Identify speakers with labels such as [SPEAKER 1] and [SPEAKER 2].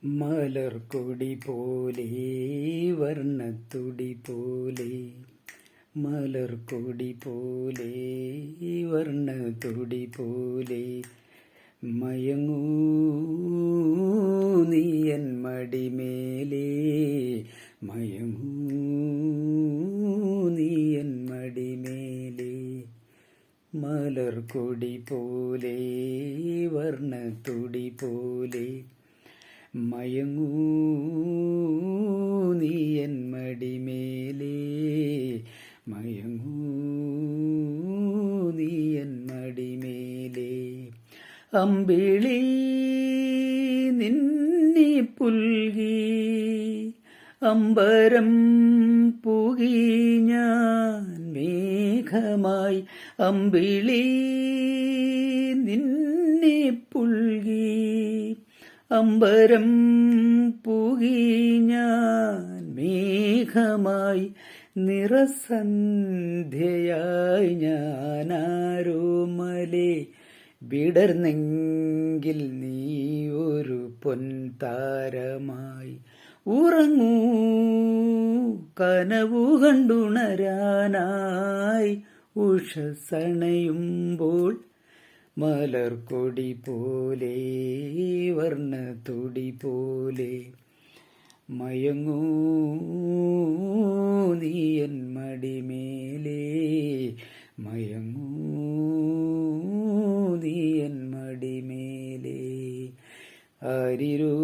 [SPEAKER 1] മലർക്കൊടി പോലെ വർണ്ണത്തുടി പോലെ, മലർക്കൊടി പോലെ വർണ്ണത്തുടി പോലെ, മയങ്ങൂ നീയൻ മടിമേലേ, മയങ്ങൂ നീയൻ മടിമേലേ. മലർക്കൊടി പോലെ വർണ്ണത്തുടി പോലെ, മയങ്ങൂ നീയൻ മടിമേലേ, മയങ്ങൂ നീയൻ മടിമേലേ. അമ്പിളി നിന്നെ പുൽകി അമ്പരം പുകി ഞാൻ മേഘമായി, അമ്പിളി നിന്നെ പുൽകി അമ്പരം പുകി ഞാൻ മേഘമായി, നിറസന്ധ്യയായി ഞാനാരോമലേ വിടർന്നെങ്കിൽ നീ ഒരു പൊൻതാരമായി. ഉറങ്ങൂ കനവു കണ്ടുണരാനായി ഉഷസണയുമ്പോൾ, മലർക്കൊടി പോലെ വർണ്ണത്തുടി പോലെ, മയങ്ങൂ നീയൻ മടിമേലേ, മയങ്ങൂ നീയൻ മടിമേലേ. ആരിരോ